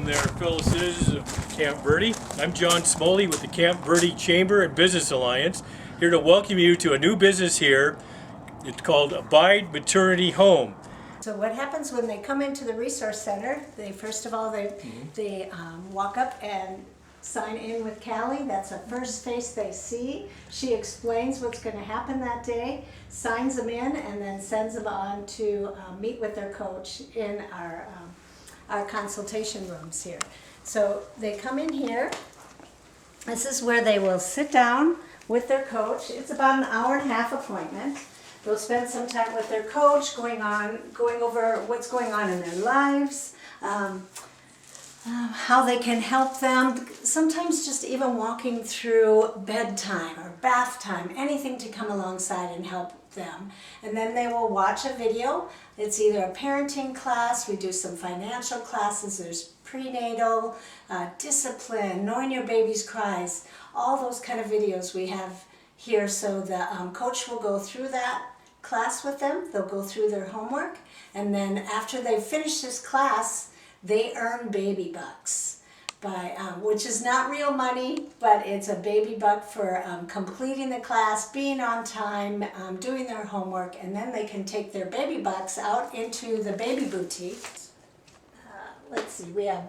there, fellow citizens of Camp Verde. I'm John Smoley with the Camp Verde Chamber and Business Alliance, here to welcome you to a new business here. It's called Abide Maternity Home. So what happens when they come into the resource center, they first of all, they walk up and sign in with Callie. That's the first face they see. She explains what's going to happen that day, signs them in, and then sends them on to meet with their coach in our consultation rooms here. So they come in here. This is where they will sit down with their coach. It's about an hour and a half appointment. They'll spend some time with their coach, going over what's going on in their lives, how they can help them, sometimes just even walking through bedtime or bath time, anything to come alongside and help them. And then they will watch a video. It's either a parenting class, we do some financial classes, there's prenatal, discipline, knowing your baby's cries, all those kind of videos we have here. So the coach will go through that class with them. They'll go through their homework, and then after they finish this class, they earn baby bucks, which is not real money, but it's a baby buck for completing the class, being on time, doing their homework, and then they can take their baby bucks out into the baby boutique. Let's see, we have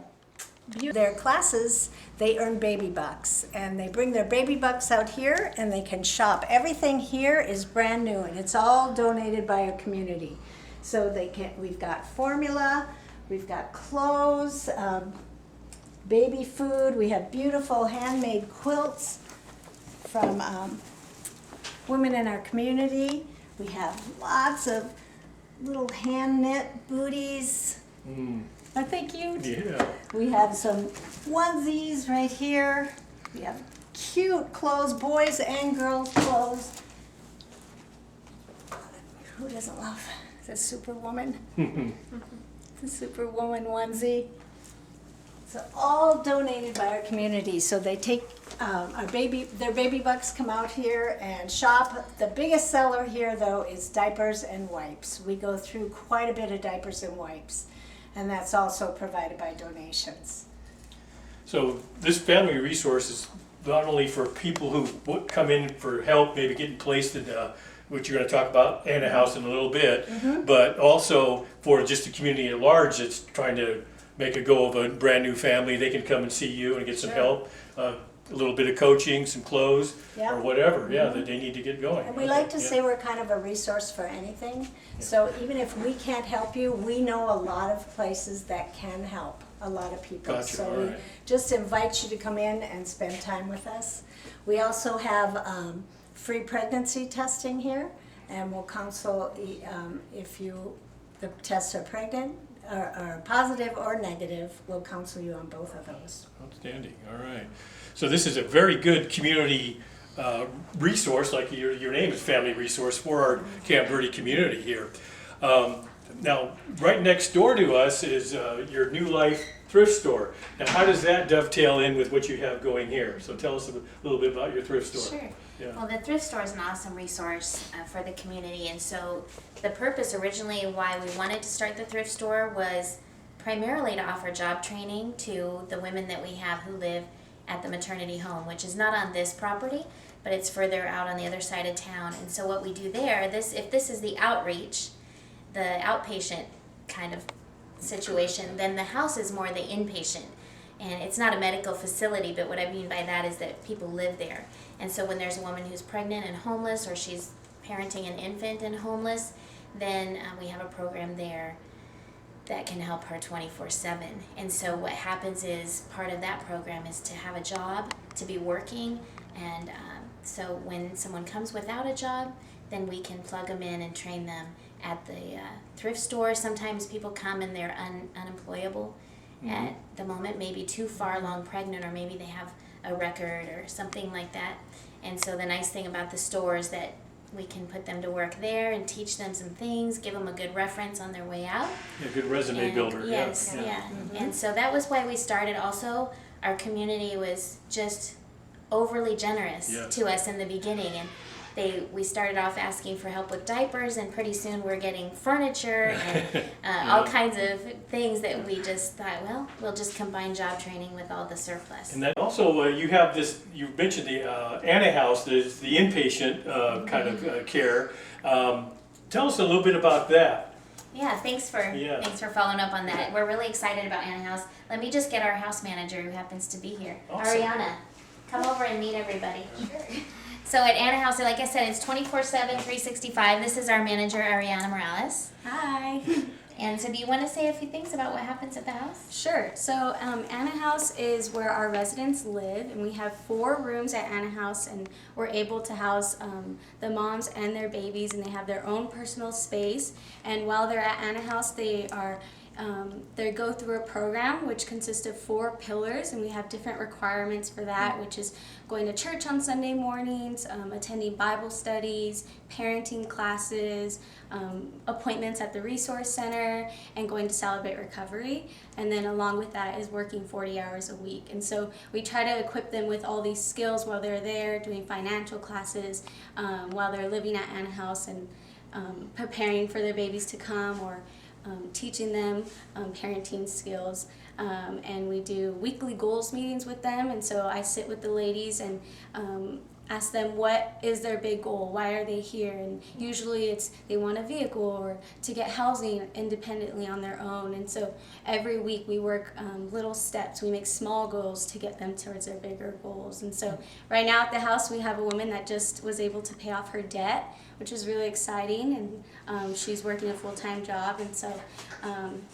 their classes, they earn baby bucks, and they bring their baby bucks out here and they can shop. Everything here is brand new and it's all donated by a community. So we've got formula, we've got clothes, baby food, we have beautiful handmade quilts from women in our community. We have lots of little hand knit booties. Aren't they cute? Yeah. We have some onesies right here. We have cute clothes, boys and girls clothes. Who doesn't love the Superwoman? The Superwoman onesie. So all donated by our community. So they take their baby bucks come out here and shop. The biggest seller here though is Diapers and Wipes. We go through quite a bit of diapers and wipes. And that's also provided by donations. So this family resource is not only for people who would come in for help, maybe getting placed in what you're going to talk about, and a house in a little bit, but also for just the community at large that's trying to make a go of a brand new family. They can come and see you and get some help, a little bit of coaching, some clothes, or whatever, that they need to get going. And we like to say we're kind of a resource for anything. So even if we can't help you, we know a lot of places that can help a lot of people. Gotcha, so we right. just invite you to come in and spend time with us. We also have free pregnancy testing here, and we'll counsel if the tests are pregnant, or positive or negative. We'll counsel you on both of those. Outstanding. All right. So this is a very good community resource, like your name is Family Resource, for our Camp Verde community here. Now, right next door to us is your New Life thrift store. Now, how does that dovetail in with what you have going here? So tell us a little bit about your thrift store. Sure. Yeah. Well, the thrift store is an awesome resource for the community, and so the purpose originally why we wanted to start the thrift store was primarily to offer job training to the women that we have who live at the maternity home, which is not on this property, but it's further out on the other side of town. And so what we do there, if this is the outreach, the outpatient kind of situation, then the house is more the inpatient. And it's not a medical facility, but what I mean by that is that people live there. And so when there's a woman who's pregnant and homeless, or she's parenting an infant and homeless, then we have a program there that can help her 24/7. And so what happens is part of that program is to have a job, to be working, and so when someone comes without a job, then we can plug them in and train them at the thrift store. Sometimes people come and they're unemployable at the moment, maybe too far along pregnant, or maybe they have a record or something like that. And so the nice thing about the store is that we can put them to work there and teach them some things, give them a good reference on their way out. Yeah, good resume builder. Yes, yeah. And so that was why we started. Also, our community was just overly generous to us in the beginning, and we started off asking for help with diapers, and pretty soon we're getting furniture and all kinds of things that we just thought, well, we'll just combine job training with all the surplus. And then also you have this, you mentioned the Anna House, the inpatient kind of care. Tell us a little bit about that. Yeah, thanks for following up on that. We're really excited about Anna House. Let me just get our house manager, who happens to be here. Awesome. Ariana, come over and meet everybody. Sure. So at Anna House, like I said, it's 24/7, 365. This is our manager, Ariana Morales. Hi. And so do you want to say a few things about what happens at the house? Sure. So Anna House is where our residents live, and we have 4 rooms at Anna House, and we're able to house the moms and their babies, and they have their own personal space. And while they're at Anna House, they go through a program which consists of 4 pillars, and we have different requirements for that, which is going to church on Sunday mornings, attending Bible studies, parenting classes, appointments at the resource center, and going to Celebrate Recovery. And then along with that is working 40 hours a week. And so we try to equip them with all these skills while they're there, doing financial classes, while they're living at Anna House, and preparing for their babies to come, or teaching them parenting skills. And we do weekly goals meetings with them, and so I sit with the ladies and ask them what is their big goal, why are they here, and usually it's they want a vehicle or to get housing independently on their own. And so every week we work little steps, we make small goals to get them towards their bigger goals. And so right now at the house we have a woman that just was able to pay off her debt, which is really exciting, and she's working a full-time job, and so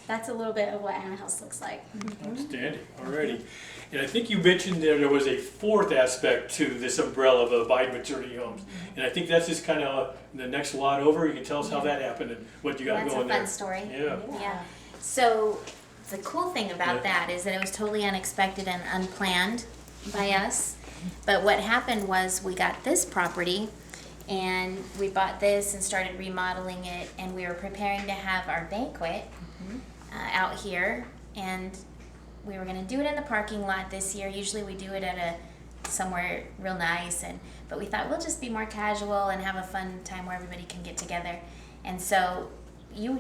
that's a little bit of what Anna House looks like. Outstanding, alrighty. And I think you mentioned there was a 4th aspect to this umbrella of Abide Maternity Homes. And I think that's just kind of the next lot over. You can tell us how that happened and what you got going there. That's a fun story. Yeah. So the cool thing about that is that it was totally unexpected and unplanned by us. But what happened was we got this property, and we bought this and started remodeling it, and we were preparing to have our banquet out here, and we were going to do it in the parking lot this year. Usually we do it at somewhere real nice, but we thought we'll just be more casual and have a fun time where everybody can get together. And so you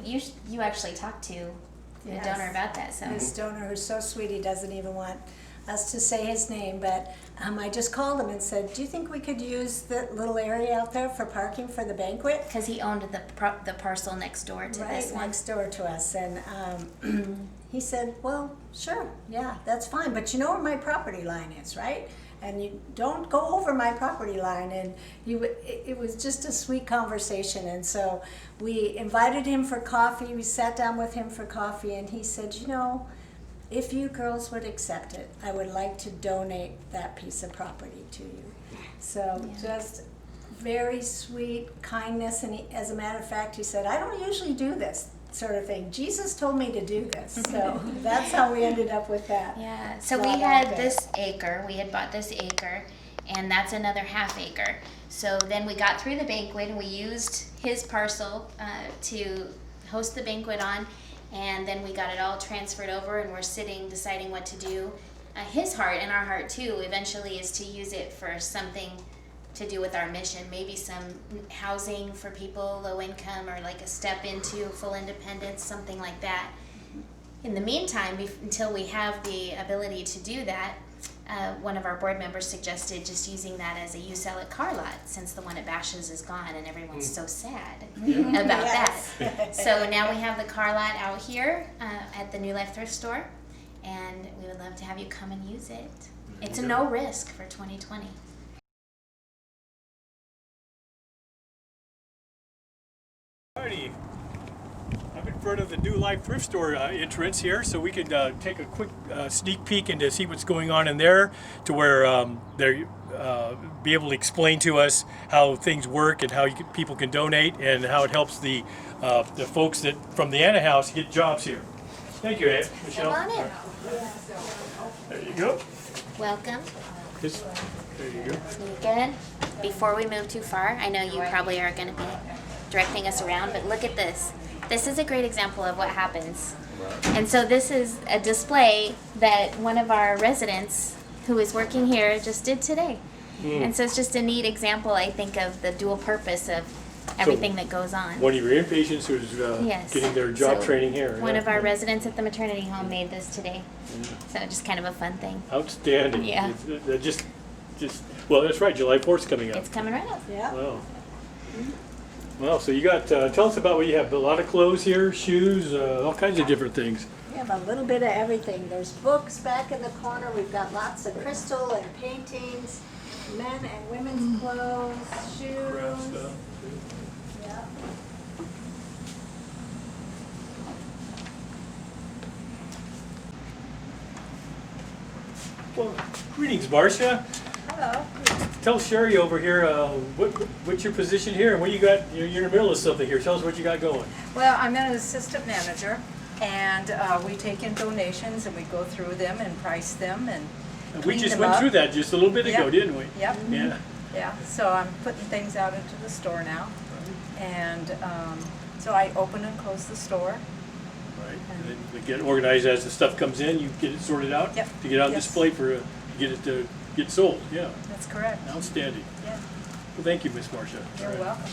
actually talked to the donor about that. So This donor, who's so sweet, he doesn't even want us to say his name, but I just called him and said, do you think we could use the little area out there for parking for the banquet? because he owned the parcel next door to this one. Next door to us. And he said, well, sure, yeah, that's fine, but you know where my property line is, right? And you don't go over my property line. And it was just a sweet conversation. And so we invited him for coffee. We sat down with him for coffee, and he said, you know, if you girls would accept it, I would like to donate that piece of property to you. So just very sweet kindness. And as a matter of fact, he said, I don't usually do this sort of thing. Jesus told me to do this. So that's how we ended up with that. Yeah, so we had this acre, we had bought this acre, and that's another ½ acre. So then we got through the banquet, and we used his parcel to host the banquet on, and then we got it all transferred over, and we're sitting deciding what to do. His heart, and our heart too, eventually is to use it for something to do with our mission, maybe some housing for people low income, or like a step into full independence, something like that. In the meantime, until we have the ability to do that, one of our board members suggested just using that as a you sell it car lot, since the one at Bash's is gone and everyone's so sad about that. So now we have the car lot out here at the New Life Thrift Store, and we would love to have you come and use it. It's a no risk for 2020. Alrighty, I'm in front of the New Life Thrift Store entrance here, so we could take a quick sneak peek into see what's going on in there, to where they'll be able to explain to us how things work and how people can donate, and how it helps the folks that from the Anna House get jobs here. Thank you, Michele. Come on in. There you go. Welcome. There you go. You good? Before we move too far, I know you probably are going to be directing us around, but look at this. This is a great example of what happens. And so this is a display that one of our residents who is working here just did today. And so it's just a neat example, I think, of the dual purpose of everything that goes on. One of your inpatients who's Yes. getting their job So training here. One yeah. of our residents at the maternity home made this today. So just kind of a fun thing. Outstanding. Yeah. That just, well, that's right, July 4th's coming up. It's coming right up. Yeah. Wow. Well, so you got, tell us about what you have. A lot of clothes here, shoes, all kinds of different things. We have a little bit of everything. There's books back in the corner. We've got lots of crystal and paintings, men and women's clothes, Craft shoes. stuff. Yeah. Well, greetings, Marcia. Hello. Tell Sheri over here, what's your position here, and what you got? You're in the middle of something here. Tell us what you got going. Well, I'm an assistant manager, and we take in donations and we go through them and price them and We clean just them went up. through that just a little bit ago, Yep. didn't we? Yep. Yeah. Yeah. So I'm putting things out into the store now, and so I open and close the store. Right. And then we get organized as the stuff comes in. You get it sorted out Yep. to get on Yes. display for get it to get sold. Yeah. That's correct. Outstanding. Yeah. Well, thank you, Miss Marcia. You're All right. welcome.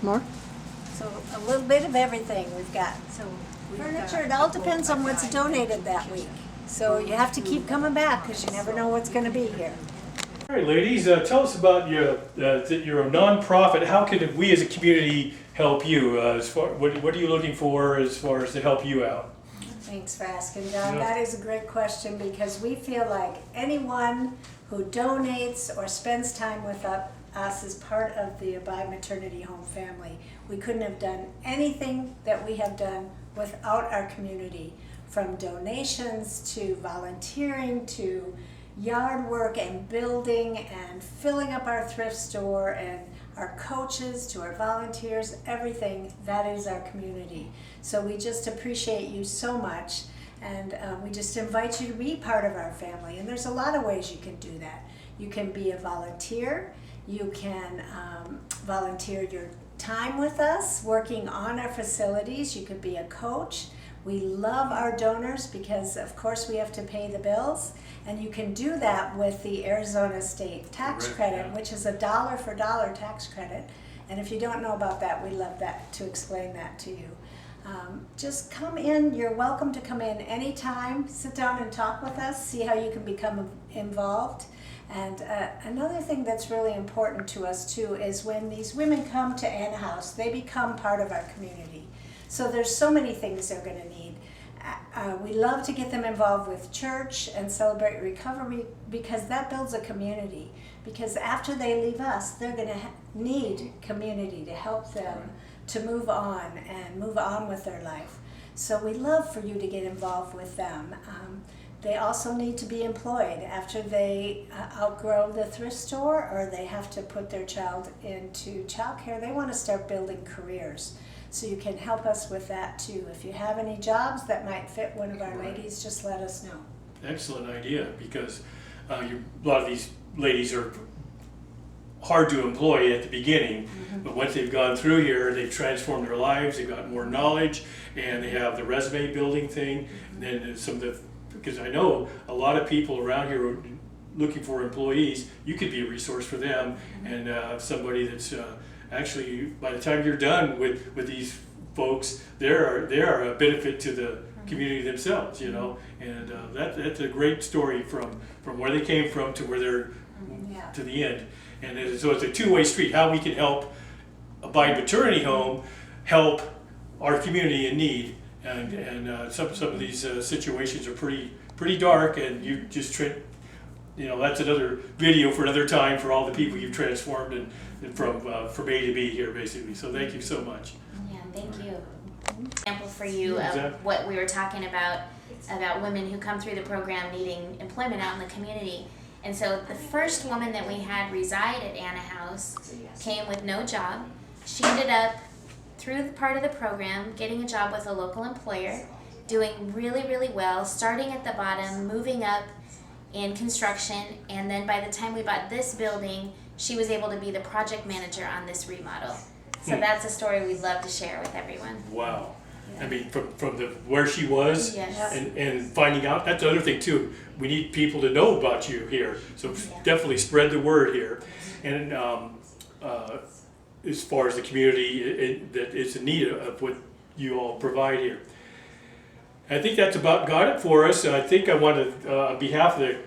More? So a little bit of everything we've got. So we've Furniture, got- it all depends on what's donated that week. So you have to keep coming back because you never know what's going to be here. All right, ladies, tell us about your that you're a nonprofit. How can we as a community help you? As far what are you looking for as far as to help you out? Thanks for asking, John. Yeah. That is a great question because we feel like anyone who donates or spends time with us is part of the Abide Maternity Home family. We couldn't have done anything that we have done without our community, from donations to volunteering to yard work and building and filling up our thrift store and our coaches to our volunteers, everything, that is our community. So we just appreciate you so much, and we just invite you to be part of our family. And there's a lot of ways you can do that. You can be a volunteer, you can volunteer your time with us working on our facilities, you could be a coach. We love our donors because of course we have to pay the bills, and you can do that with the Arizona State Tax Correct, Credit, yeah. which is a dollar for dollar tax credit. And if you don't know about that, we'd love that to explain that to you. Just come in, you're welcome to come in anytime, sit down and talk with us, see how you can become involved. And another thing that's really important to us too is when these women come to Anna House, they become part of our community. So there's so many things they're going to need. We love to get them involved with church and Celebrate Recovery because that builds a community. Because after they leave us, they're going to need community to help them to move on and move on with their life. So we love for you to get involved with them. They also need to be employed after they outgrow the thrift store or they have to put their child into childcare. They want to start building careers. So you can help us with that too. If you have any jobs that might fit one of our ladies, just let us know. Excellent idea, because a lot of these ladies are hard to employ at the beginning, but once they've gone through here, they've transformed their lives, they've got more knowledge, and they have the resume building thing. And then some of the, because I know a lot of people around here are looking for employees, you could be a resource for them, and somebody that's actually, by the time you're done with these folks, they are a benefit to the community themselves, you know, and that's a great story from where they came from to where they're to the end. And so it's a two-way street. How we can help Abide Maternity Home help our community in need, and some of these situations are pretty dark, and you just that's another video for another time for all the people you've transformed and from A to B here, basically. So thank you so much. Yeah, thank you. Example for you Exactly. of what we were talking about women who come through the program needing employment out in the community. And so the first woman that we had reside at Anna House came with no job. She ended up, through the part of the program, getting a job with a local employer, doing really, really well, starting at the bottom, moving up in construction, and then by the time we bought this building, she was able to be the project manager on this remodel. So that's a story we'd love to share with everyone. Wow. I mean, from the where she was Yes. and finding out. That's the other thing too. We need people to know about you here. So definitely spread the word here. And as far as the community that is in need of what you all provide here. I think that's about got it for us. I think I want to, on behalf of the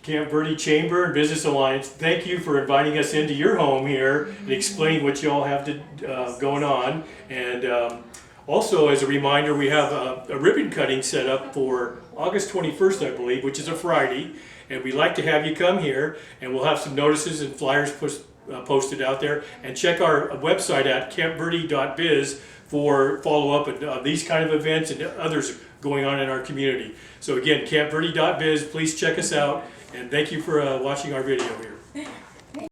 Camp Verde Chamber and Business Alliance, thank you for inviting us into your home here and explaining what you all have to, going on. And also, as a reminder, we have a ribbon cutting set up for August 21st, I believe, which is a Friday. And we'd like to have you come here, and we'll have some notices and flyers posted out there. And check our website at campverde.biz for follow-up on these kind of events and others going on in our community. So again, campverde.biz, please check us out. And thank you for watching our video here.